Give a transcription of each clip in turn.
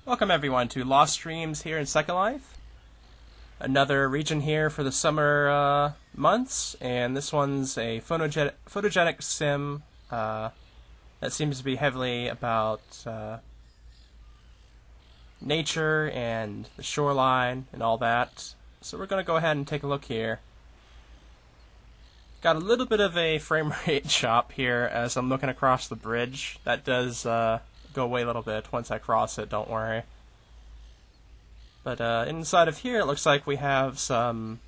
Welcome everyone to Lost Streams here in Second Life. Another region here for the summer months, and this one's a photogenic sim that seems to be heavily about nature and the shoreline and all that. So we're going to go ahead and take a look here. Got a little bit of a frame rate chop here as I'm looking across the bridge. That does go away a little bit once I cross it, don't worry. But inside of here it looks like we have some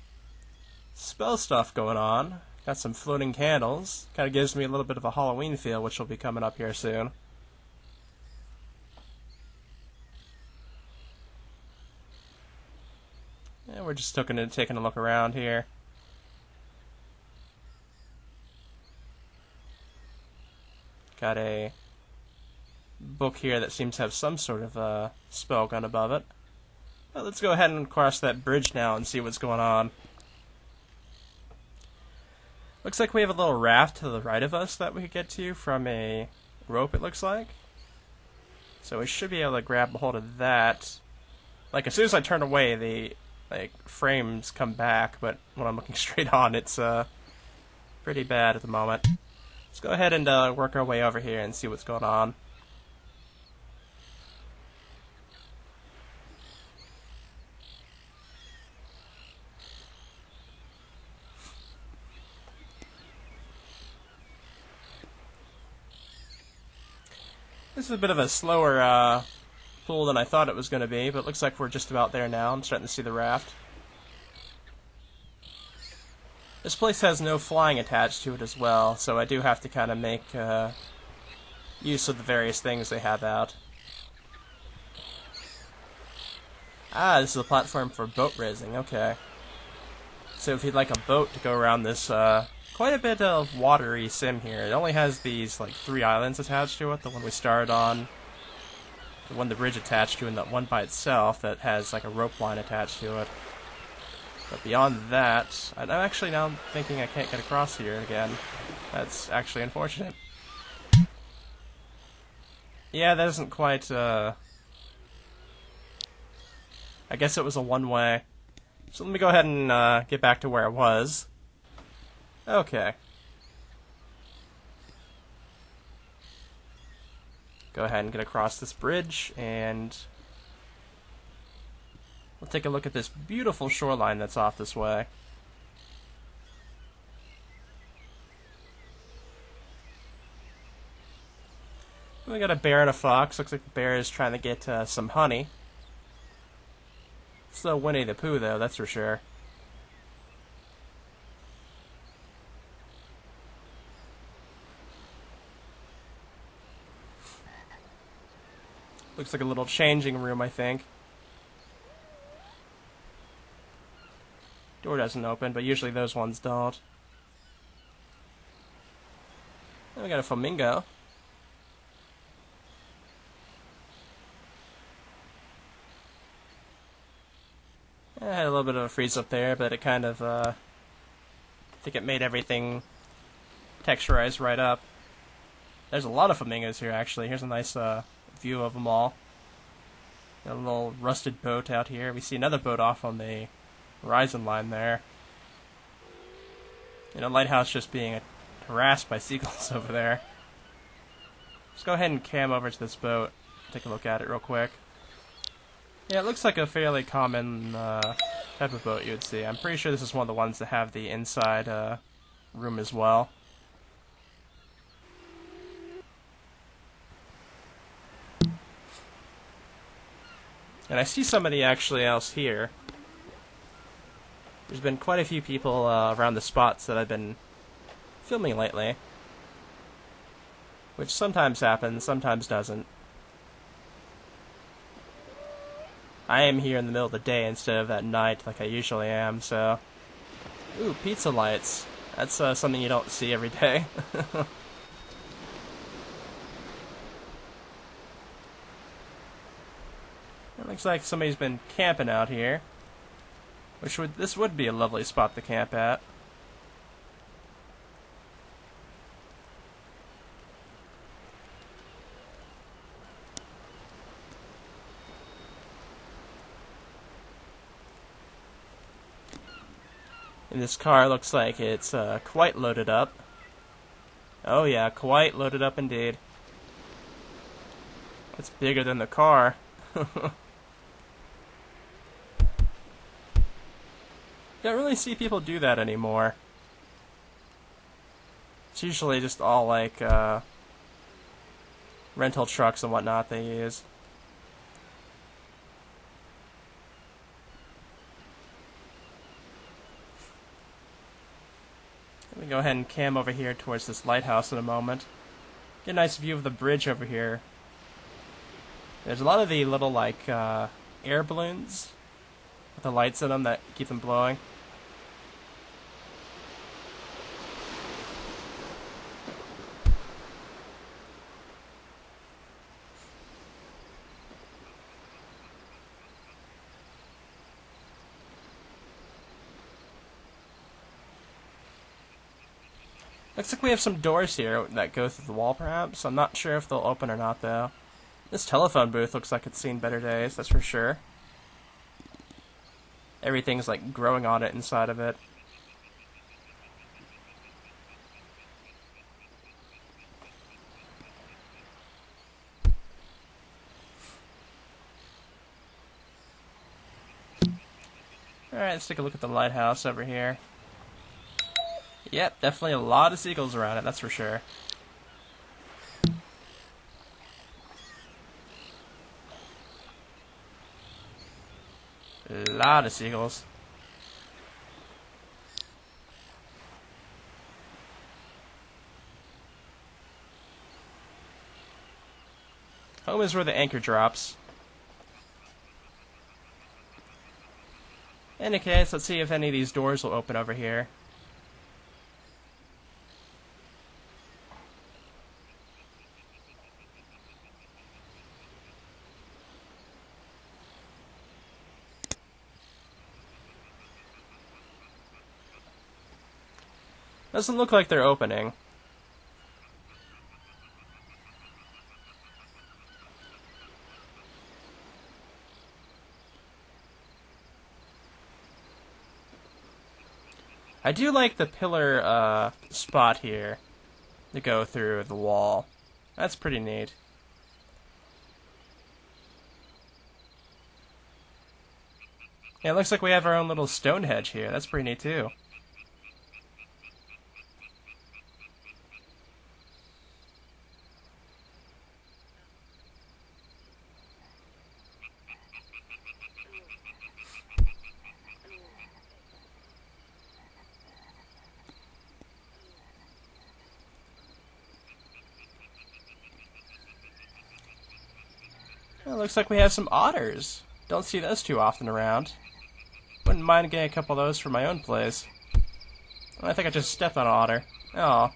spell stuff going on. Got some floating candles. Kind of gives me a little bit of a Halloween feel, which will be coming up here soon. And we're just taking a look around here. Got a book here that seems to have some sort of spell gun above it. Well, let's go ahead and cross that bridge now and see what's going on. Looks like we have a little raft to the right of us that we could get to from a rope, it looks like. So we should be able to grab a hold of that. Like, as soon as I turn away, the frames come back, but when I'm looking straight on, it's pretty bad at the moment. Let's go ahead and work our way over here and see what's going on. This is a bit of a slower pull than I thought it was going to be, but it looks like we're just about there now. I'm starting to see the raft. This place has no flying attached to it as well, so I do have to kind of make use of the various things they have out. Ah, this is a platform for boat raising, okay. So if you'd like a boat to go around this quite a bit of watery sim here. It only has these 3 islands attached to it. The one we started on, the one the bridge attached to, and that one by itself that has a rope line attached to it. But beyond that, I'm actually now thinking I can't get across here again. That's actually unfortunate. Yeah, that isn't quite, I guess it was a one-way. So let me go ahead and get back to where I was. Okay. Go ahead and get across this bridge, and we'll take a look at this beautiful shoreline that's off this way. We got a bear and a fox. Looks like the bear is trying to get some honey. It's no Winnie the Pooh, though, that's for sure. Looks like a little changing room, I think. Door doesn't open, but usually those ones don't. And we got a flamingo. I had a little bit of a freeze up there, but it kind of, I think it made everything texturized right up. There's a lot of flamingos here, actually. Here's a nice view of them all. Got a little rusted boat out here. We see another boat off on the horizon line there. And a lighthouse just being harassed by seagulls over there. Let's go ahead and cam over to this boat. Take a look at it real quick. Yeah, it looks like a fairly common type of boat you would see. I'm pretty sure this is one of the ones that have the inside room as well. And I see somebody actually else here. There's been quite a few people around the spots that I've been filming lately. Which sometimes happens, sometimes doesn't. I am here in the middle of the day instead of at night like I usually am, so... Ooh, pizza lights. That's something you don't see every day. It looks like somebody's been camping out here. This would be a lovely spot to camp at. And this car looks like it's quite loaded up. Oh yeah, quite loaded up indeed. It's bigger than the car. Don't really see people do that anymore. It's usually just all like rental trucks and whatnot they use. Let me go ahead and cam over here towards this lighthouse in a moment. Get a nice view of the bridge over here. There's a lot of the little like air balloons with the lights in them that keep them blowing. Looks like we have some doors here that go through the wall, perhaps. I'm not sure if they'll open or not, though. This telephone booth looks like it's seen better days, that's for sure. Everything's, like, growing on it inside of it. Alright, let's take a look at the lighthouse over here. Yep, definitely a lot of seagulls around it, that's for sure. A lot of seagulls. Home is where the anchor drops. In any case, let's see if any of these doors will open over here. Doesn't look like they're opening. I do like the pillar spot here to go through the wall. That's pretty neat. Yeah, it looks like we have our own little Stonehenge here. That's pretty neat too. Well, looks like we have some otters. Don't see those too often around. Wouldn't mind getting a couple of those for my own place. Oh, I think I just stepped on an otter. Oh.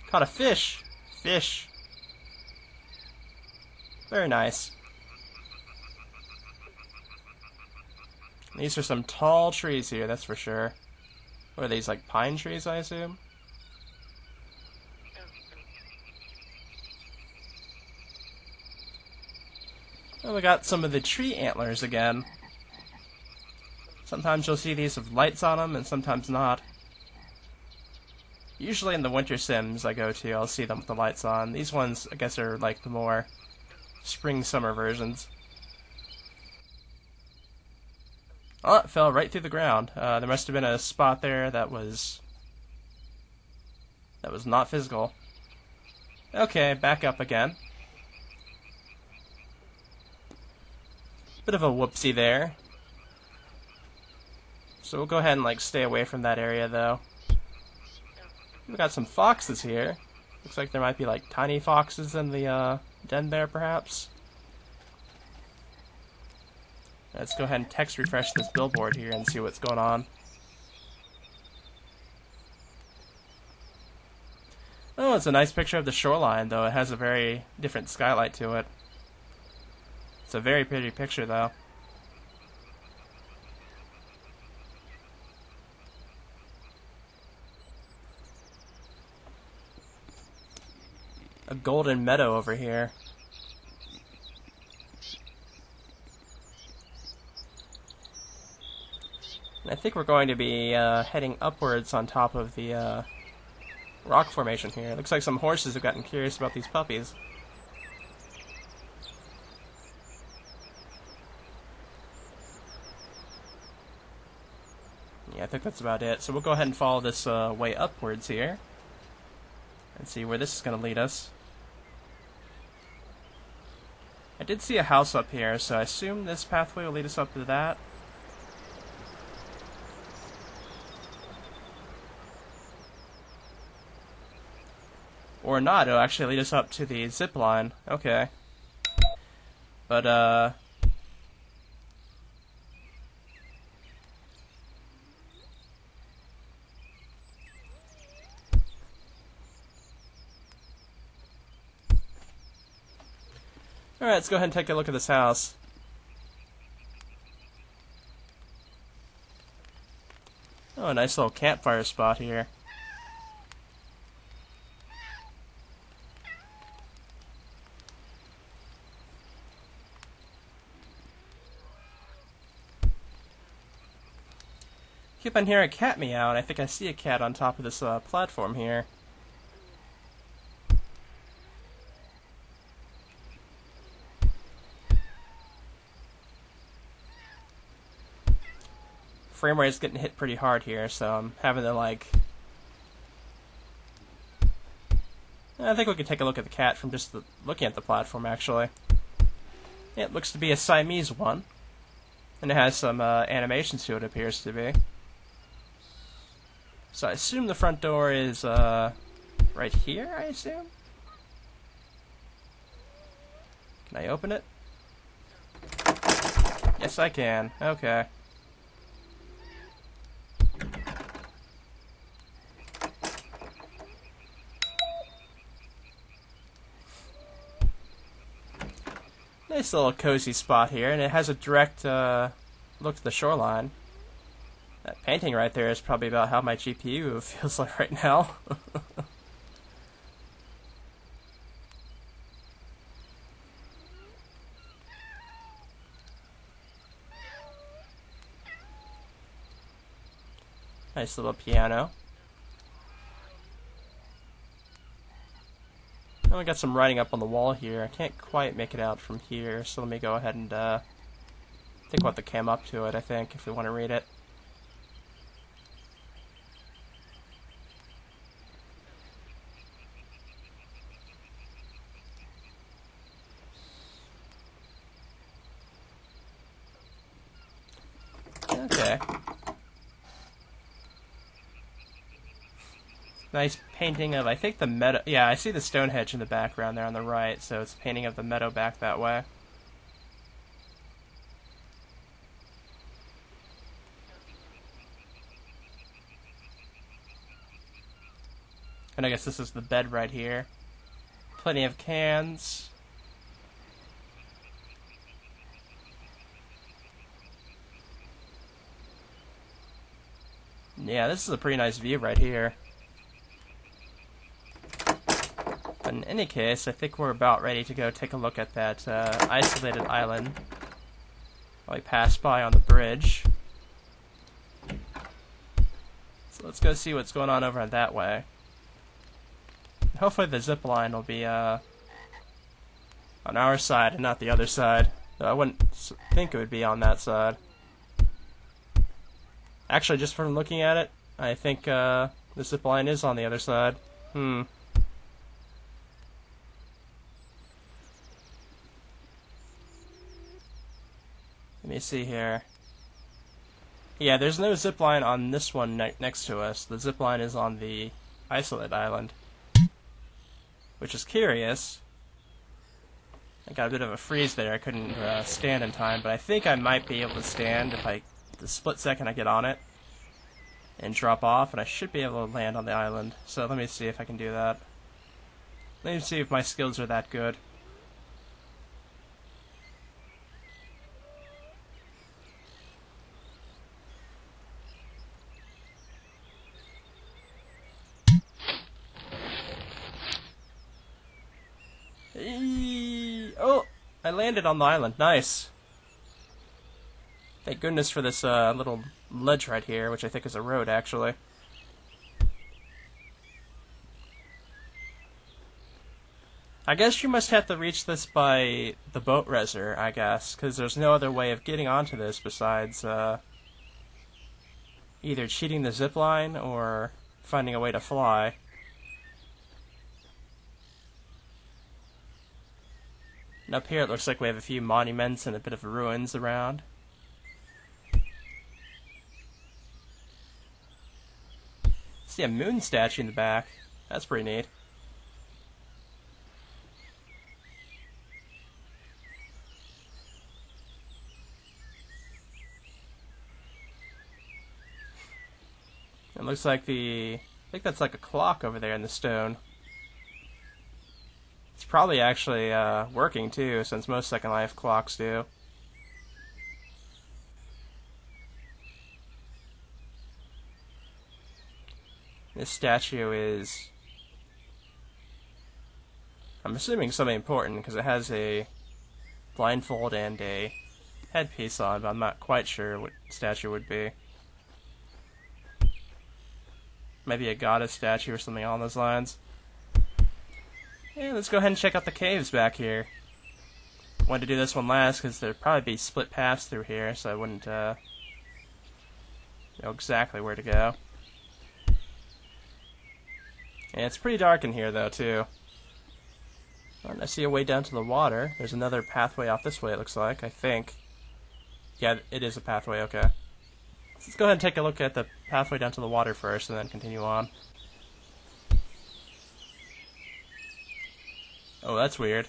Caught a fish. Fish. Very nice. These are some tall trees here, that's for sure. What are these, like pine trees, I assume? Well, we got some of the tree antlers again. Sometimes you'll see these with lights on them, and sometimes not. Usually in the winter sims I go to, I'll see them with the lights on. These ones, I guess, are like the more spring-summer versions. Oh, it fell right through the ground. There must have been a spot there that was not physical. Okay, back up again. Bit of a whoopsie there. So we'll go ahead and like stay away from that area though. We got some foxes here. Looks like there might be like tiny foxes in the den there perhaps. Let's go ahead and text refresh this billboard here and see what's going on. Oh, it's a nice picture of the shoreline though. It has a very different skylight to it. It's a very pretty picture, though. A golden meadow over here. And I think we're going to be heading upwards on top of the rock formation here. It looks like some horses have gotten curious about these puppies. Yeah, I think that's about it. So we'll go ahead and follow this way upwards here and see where this is going to lead us. I did see a house up here, so I assume this pathway will lead us up to that. Or not, it'll actually lead us up to the zip line. Okay. But, alright, let's go ahead and take a look at this house. Oh, a nice little campfire spot here. Keep on hearing a cat meow, and I think I see a cat on top of this platform here. Frame rate's getting hit pretty hard here, so I'm having to like... I think we could take a look at the cat from just looking at the platform, actually. Yeah, it looks to be a Siamese one. And it has some animation to it, appears to be. So I assume the front door is right here, I assume? Can I open it? Yes, I can. Okay. Nice little cozy spot here, and it has a direct look to the shoreline. That painting right there is probably about how my GPU feels like right now. Nice little piano. Oh, we got some writing up on the wall here. I can't quite make it out from here, so let me go ahead and think about the cam up to it, I think, if we want to read it. Okay. Nice painting of, I think, the meadow. Yeah, I see the Stonehenge in the background there on the right, so it's a painting of the meadow back that way. And I guess this is the bed right here. Plenty of cans. Yeah, this is a pretty nice view right here. But in any case, I think we're about ready to go take a look at that isolated island while we pass by on the bridge. So let's go see what's going on over that way. Hopefully the zip line will be on our side and not the other side. Though I wouldn't think it would be on that side. Actually, just from looking at it, I think the zip line is on the other side. Let me see here. Yeah, there's no zip line on this one next to us. The zip line is on the isolated island. Which is curious. I got a bit of a freeze there. I couldn't stand in time, but I think I might be able to stand if the split second I get on it and drop off, and I should be able to land on the island. So let me see if I can do that. Let me see if my skills are that good. Oh, I landed on the island. Nice. Thank goodness for this little ledge right here, which I think is a road, actually. I guess you must have to reach this by the boat reser, I guess, because there's no other way of getting onto this besides either cheating the zipline or finding a way to fly. And up here it looks like we have a few monuments and a bit of ruins around. See a moon statue in the back. That's pretty neat. It looks like I think that's like a clock over there in the stone. It's probably actually working too, since most Second Life clocks do. This statue is, I'm assuming, something important because it has a blindfold and a headpiece on, but I'm not quite sure what statue would be. Maybe a goddess statue or something along those lines. Hey, let's go ahead and check out the caves back here. Wanted to do this one last because there'd probably be split paths through here, so I wouldn't know exactly where to go. And it's pretty dark in here, though, too. I see a way down to the water. There's another pathway out this way, it looks like, I think. Yeah, it is a pathway, okay. Let's go ahead and take a look at the pathway down to the water first, and then continue on. Oh, that's weird.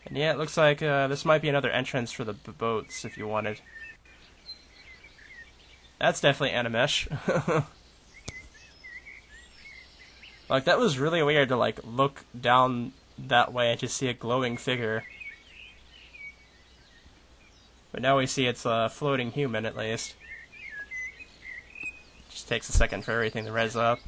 And yeah, it looks like this might be another entrance for the boats, if you wanted. That's definitely Animesh. Like, that was really weird to, like, look down that way and just see a glowing figure. But now we see it's a floating human, at least. Just takes a second for everything to res up.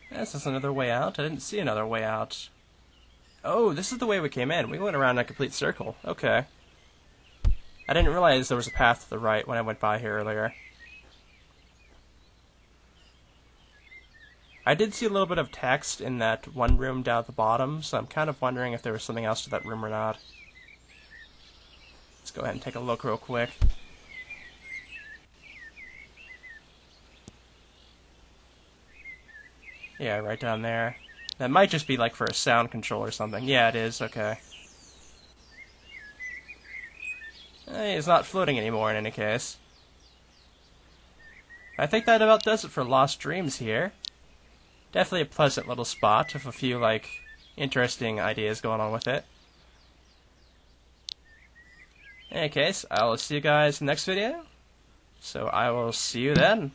This is another way out. I didn't see another way out. Oh, this is the way we came in. We went around in a complete circle. Okay. I didn't realize there was a path to the right when I went by here earlier. I did see a little bit of text in that one room down at the bottom, so I'm kind of wondering if there was something else to that room or not. Let's go ahead and take a look real quick. Yeah, right down there. That might just be like for a sound control or something. Yeah, it is. Okay. Hey, it's not floating anymore in any case. I think that about does it for Lost Dreams here. Definitely a pleasant little spot with a few, like, interesting ideas going on with it. In any case, I will see you guys in the next video. So I will see you then.